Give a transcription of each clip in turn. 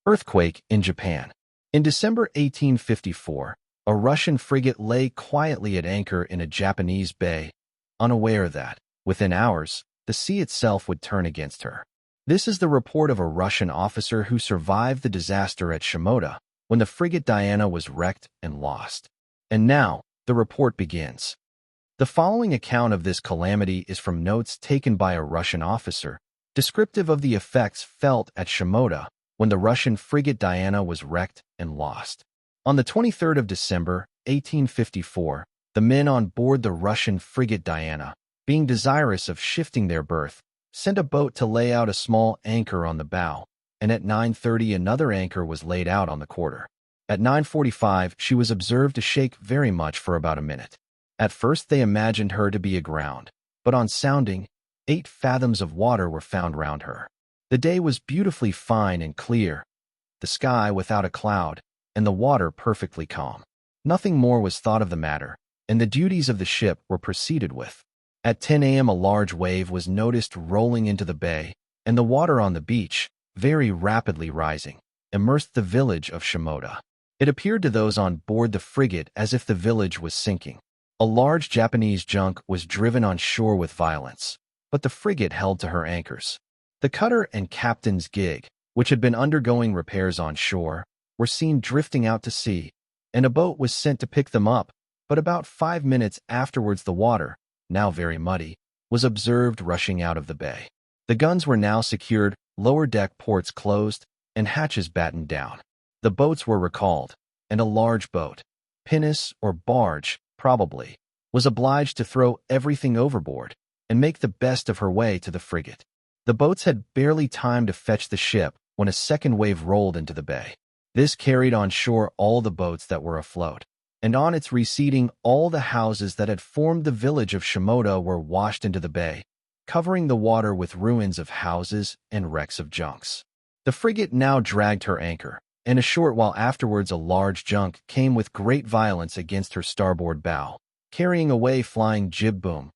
Earthquake in Japan. In December 1854, a Russian frigate lay quietly at anchor in a Japanese bay, unaware that, within hours, the sea itself would turn against her. This is the report of a Russian officer who survived the disaster at Shimoda when the frigate Diana was wrecked and lost. And now, the report begins. The following account of this calamity is from notes taken by a Russian officer, descriptive of the effects felt at Shimoda when the Russian frigate Diana was wrecked and lost. On the 23rd of December, 1854, the men on board the Russian frigate Diana, being desirous of shifting their berth, sent a boat to lay out a small anchor on the bow, and at 9:30 another anchor was laid out on the quarter. At 9:45 she was observed to shake very much for about a minute. At first they imagined her to be aground, but on sounding, 8 fathoms of water were found round her. The day was beautifully fine and clear, the sky without a cloud, and the water perfectly calm. Nothing more was thought of the matter, and the duties of the ship were proceeded with. At 10 a.m. a large wave was noticed rolling into the bay, and the water on the beach, very rapidly rising, immersed the village of Shimoda. It appeared to those on board the frigate as if the village was sinking. A large Japanese junk was driven on shore with violence, but the frigate held to her anchors. The cutter and captain's gig, which had been undergoing repairs on shore, were seen drifting out to sea, and a boat was sent to pick them up, but about 5 minutes afterwards the water, now very muddy, was observed rushing out of the bay. The guns were now secured, lower deck ports closed, and hatches battened down. The boats were recalled, and a large boat, pinnace or barge, probably, was obliged to throw everything overboard and make the best of her way to the frigate. The boats had barely time to fetch the ship when a second wave rolled into the bay. This carried on shore all the boats that were afloat, and on its receding all the houses that had formed the village of Shimoda were washed into the bay, covering the water with ruins of houses and wrecks of junks. The frigate now dragged her anchor, and a short while afterwards a large junk came with great violence against her starboard bow, carrying away flying jib boom,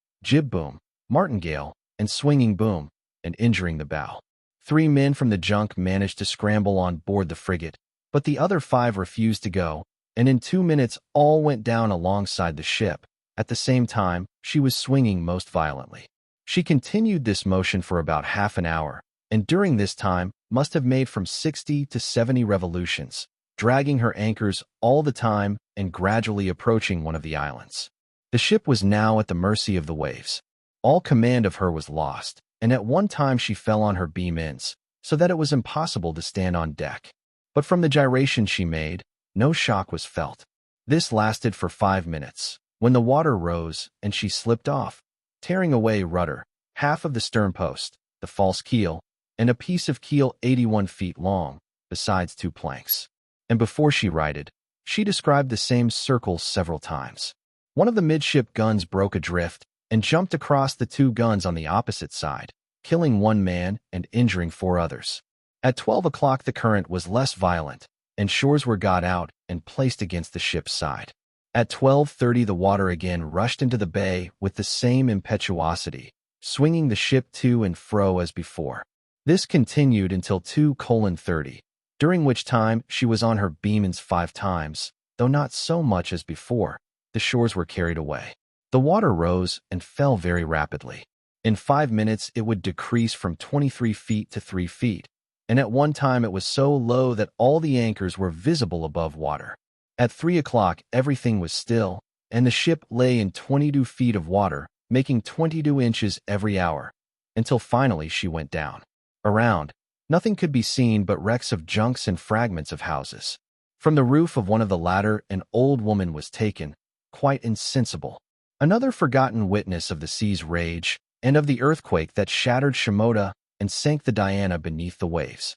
martingale, and swinging boom, and injuring the bow. 3 men from the junk managed to scramble on board the frigate, but the other 5 refused to go, and in 2 minutes all went down alongside the ship. At the same time, she was swinging most violently. She continued this motion for about half an hour, and during this time must have made from 60 to 70 revolutions, dragging her anchors all the time and gradually approaching one of the islands. The ship was now at the mercy of the waves. All command of her was lost, and at one time she fell on her beam ends, so that it was impossible to stand on deck. But from the gyration she made, no shock was felt. This lasted for 5 minutes, when the water rose and she slipped off, tearing away rudder, half of the stern post, the false keel, and a piece of keel 81 feet long, besides 2 planks. And before she righted, she described the same circles several times. One of the midship guns broke adrift and jumped across the 2 guns on the opposite side, killing 1 man and injuring 4 others. At 12 o'clock the current was less violent, and shores were got out and placed against the ship's side. At 12:30 the water again rushed into the bay with the same impetuosity, swinging the ship to and fro as before. This continued until 2:30, during which time she was on her beam ends 5 times, though not so much as before. The shores were carried away. The water rose and fell very rapidly. In 5 minutes it would decrease from 23 feet to 3 feet, and at one time it was so low that all the anchors were visible above water. At 3 o'clock everything was still, and the ship lay in 22 feet of water, making 22 inches every hour, until finally she went down. Around, nothing could be seen but wrecks of junks and fragments of houses. From the roof of one of the latter an old woman was taken, quite insensible. Another forgotten witness of the sea's rage, and of the earthquake that shattered Shimoda and sank the Diana beneath the waves.